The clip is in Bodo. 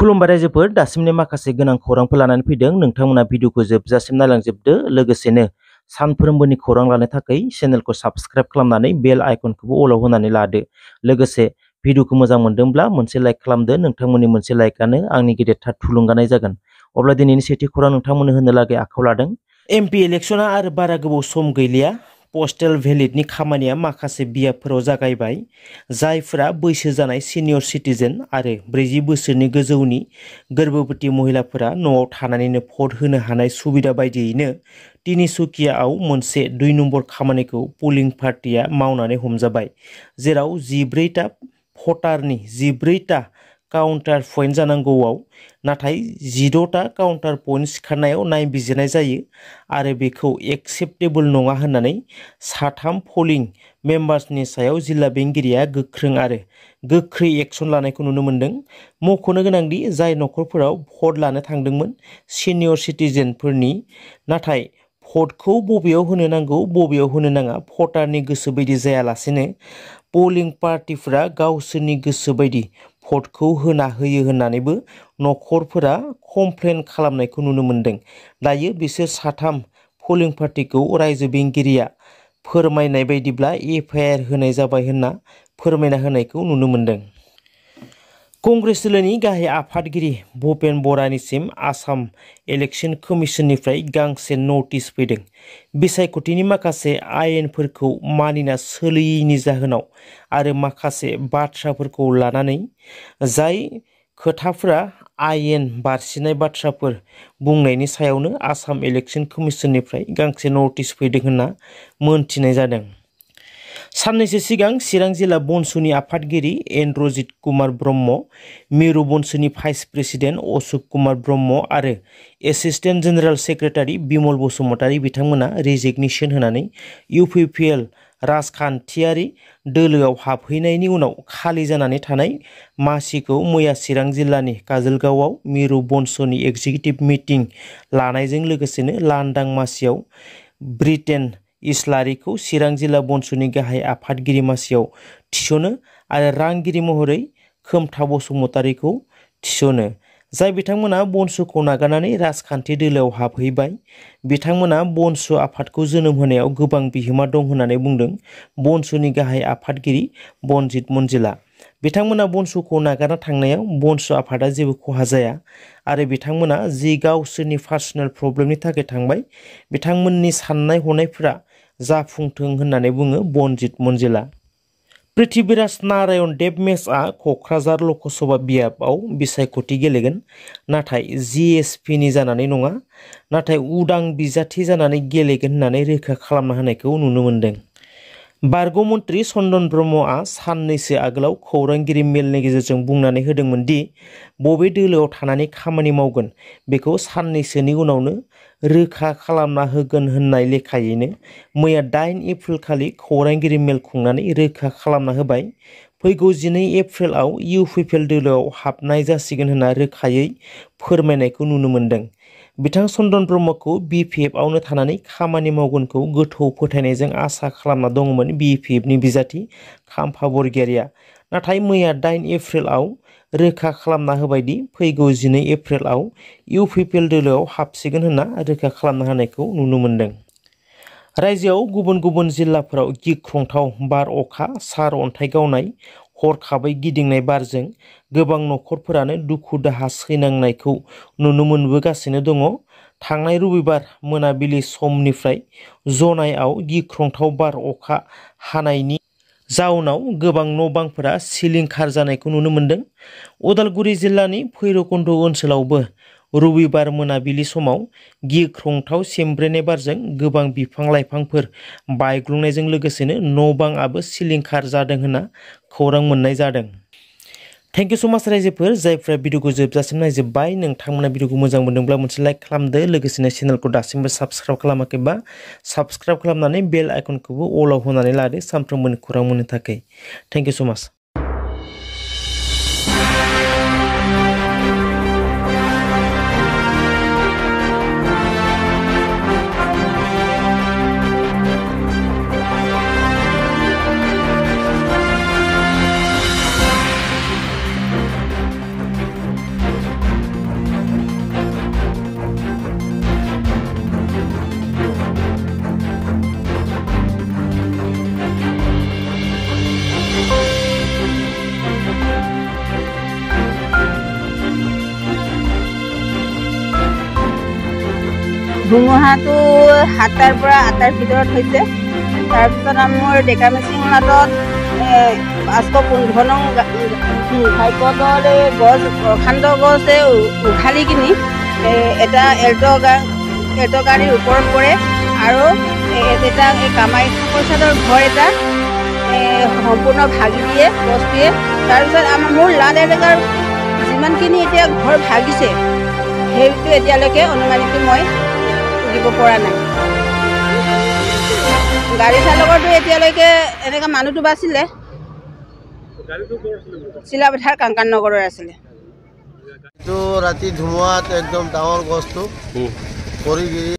खुलुमबाय रायजोफोर दासिमनि माखासे गोनां खौरांफोर लानानै फैदों नोंथांमोना भिडिअखौ जोबजासिम नायलांजोबदो लोगोसेनो सानफ्रोमबोनि खौरां लानो थाखाय चेनेलखौ साबस्क्राइब खालामनानै बेल आइकनखौबो अलाव होनानै लादो लोगोसे भिडिअखौ मोजां मोनदोंब्ला मोनसे लाइक खालामदो नोंथांमोननि मोनसे लाइकआनो आंनि गेदेरथार थुलुंगानाय जागोन अब्ला दिनैनि सेथि खौरां नोंथांमोननो होनो लागै आखायाव लादों एमपि इलेक्शना आरो बारा गोबाव सम गैलिया पोस्टेल भेलिडनि खामानिया माखासे बियाबफोराव जागायबाय जायफोरा बैसो जानाय सिनियर सिटिजेन आरो 40 बोसोरनि गोजौनि गर्भवती महिलाफोरा न'आव थानानैनो भट होनो हानाय सुबिदा बायदियैनो तिनिसुकियाआव मोनसे 2 नम्बर खामानिखौ पोलिं पार्टिया मावनानै हमजाबाय जेराव 14टा भटारनि 14टा काउन्टार पइन्ट जानांगौआव नाथाय 16टा काउन्टार पइन्ट सिखारनायाव नायबिजिरनाय जायो आरो बेखौ एक्सेप्टेबल नङा होननानै 3 पोलिं मेम्बार्सनि सायाव जिल्ला बेंगिरिया गोख्रों आरो गोख्रै एक्सन लानायखौ नुनो मोन्दों मख'नो गोनांदि जाय नखरफोराव भट लानो थांदोंमोन सिनियर सिटिजेनफोरनि नाथाय भटखौ बबेयाव होनो नांगौ बबेयाव होनो नाङा भटारनि गोसो बायदि जायालासेनो पोलिं पार्टिफोरा गावसोरनि गोसो बायदि भटखौ होना होयो होननानैबो नखरफोरा कमप्लेन खालामनायखौ नुनो मोन्दों दायो बिसोर 3 पोलिं पार्टिखौ रायजो बेंगिरिया फोरमायनाय बायदिब्ला एफआइआर होनाय जाबाय होनना फोरमायना होनायखौ नुनो मोन्दों कंग्रेस दोलोनि गाहाय आफादगिरि भुपेन बरानिसिम आसाम इलेक्शन कमिशननिफ्राय गांसे नटिस फैदों बिसायख'थिनि माखासे आयेनफोरखौ मानिना सोलियैनि जाहोनाव आरो माखासे बाथ्राफोरखौ लानानै जाय खोथाफोरा आयेन बारसिनाय बाथ्राफोर बुंनायनि सायावनो आसाम इलेक्शन कमिशननिफ्राय गांसे नटिस फैदों होनना मोनथिनाय जादों साननैसो सिगां चिरां जिल्ला बनसुनि आफादगिरि एन्द्रजित कुमार ब्रह्म मिरु बनसुनि भाइस प्रेसिडेन्ट अशोक कुमार ब्रह्म आरो assistant general secretary Bimal Basumatary बिथांमोना रेजिगनेशन होनानै इउपिपिएल राजखान्थियारि दोलोआव हाबहैनायनि उनाव खालि जानानै थानाय मासिखौ मैया चिरां जिल्लानि काजलगावआव मिरु बनसुनि एग्जिकिउटिभ मिटिं लानायजों लोगोसेनो लांदां मासियाव ब्रिटेन इस्लारिखौ चिरां जिल्ला बनसुनि गाहाय आफादगिरि मासियाव थिसनो आरो रांगिरि महरै खोमथा बसुमतारीखौ थिसनो जाय बिथांमोना बनसुखौ नागारनानै राजखान्थि दोलोआव हाबहैबाय बिथांमोना बनसु आफादखौ जोनोम होनायाव गोबां बिहोमा दं होननानै बुंदों बनसुनि गाहाय आफादगिरि बनजित मन्जिला बिथांमोना बनसुखौ नागारना थांनायाव बनसु आफादा जेबो खहा जाया आरो बिथांमोना जि गावसोरनि पार्सनेल प्रब्लेमनि थाखाय थांबाय बिथांमोननि साननाय हनायफोरा जाफुंथों होननानै बुङो बनजित मन्जिला पृथ्वीराज नारायण देब मेसआ क'क्राझार लकसभा बियाबाव बिसायख'थि गेलेगोन नाथाय जिएसपिनि जानानै नङा नाथाय उदां बिजाथि जानानै गेलेगोन होननानै रोखा खालामना होनायखौ नुनो मोन्दों बारग' मन्त्रि चन्दन ब्रह्मआ साननैसो आगोलाव खौरांगिरि मेलनि गेजेरजों बुंनानै होदोंमोन दि बबे दोलोआव थानानै खामानि मावगोन बेखौ साननैसोनि उनावनो रोखा खालामना होगोन होननाय लेखायैनो मैया 8 एप्रिल खालि खौरांगिरि मेल खुंनानै रोखा खालामना होबाय फैगौ 12 एप्रिलाव इउपिपिएल दोलोआव हाबनाय जासिगोन होनना रोखायै फोरमायनायखौ नुनो मोन्दों बिथां चन्दन ब्रह्मखौ बिपिएफआवनो थानानै खामानि मावगोनखौ गोथौ फोथायनायजों आसा खालामना दङमोन बिपिएफनि बिजाथि खाम्फा बरगयारिया नाथाय मैया 8 एप्रिलाव रोखा खालामना होबायदि फैगौ 12 एप्रिलाव इउपिपिएल दोलोआव हाबसिगोन होनना रोखा खालामना होनायखौ नुनो मोन्दों रायजोआव गुबुन गुबुन जिल्लाफोराव गिख्रंथाव बार अखा सार अन्थाइ गावनाय हरखाबै गिदिंनाय बारजों गोबां नखरफोरानो दुखु दाहा सैनांनायखौ नुनो मोनबोगासिनो दङ थांनाय रबिबार मोनाबिलि समनिफ्राय जनायाव गिख्रंथाव बार अखा हानायनि जाउनाव गोबां न'बांफोरा सिलिंखार जानायखौ नुनो मोन्दों उदालगुरि जिल्लानि भैरबकुन्द ओनसोलावबो रबिबार मोनाबिलि समाव गिख्रंथाव सेमब्रेनाय बारजों गोबां बिफां लाइफांफोर बायग्लुंनायजों लोगोसेनो न'बांआबो सिलिंखार जादों होनना खौरां मोननाय जादों थेंक इउ सो माच रायजोफोर जायफ्रा भिडिअखौ जोबजासिम नायजोब्बाय नोंथांमोना भिडिअखौ मोजां मोनदोंब्ला मोनसे लाइक खालामदो लोगोसेनो चेनेलखौ दासिमबो साबस्क्राइब खालामाखैबा साबस्क्राइब खालामनानै बेल आइकनखौबो अलाव होनानै लादो सानफ्रोमबोनि खौरां मोननो थाखाय थेंक इउ सो माच ধুমুহাটো 7টাৰ পৰা 8টাৰ ভিতৰত হৈছে। তাৰপিছত মোৰ ডেকা মেচিং মাতত 515 নং ঘাইপথৰ গছ প্ৰকাণ্ড গছে উঘালি কিনি এটা এল্ট' গাড়ীৰ ওপৰত পৰে আৰু এটা কামাখ্যা প্ৰসাদৰ ঘৰ এটা সম্পূৰ্ণ ভাগি দিয়ে গছটোৱে। তাৰপিছত মোৰ লাল এলেকাৰ যিমানখিনি এতিয়া ঘৰ ভাগিছে সেইটো এতিয়ালৈকে অনুমানিত মই দিব পৰা নাই। গাড়ী চালকৰটো এতিয়ালৈকে এনেকৈ মানুহটো বাচিলে, চিলাপথাৰ কাংকান নগৰৰ আছিলে। ৰাতি ধুমুহাত একদম ডাঙৰ গছটো পৰি গিৰি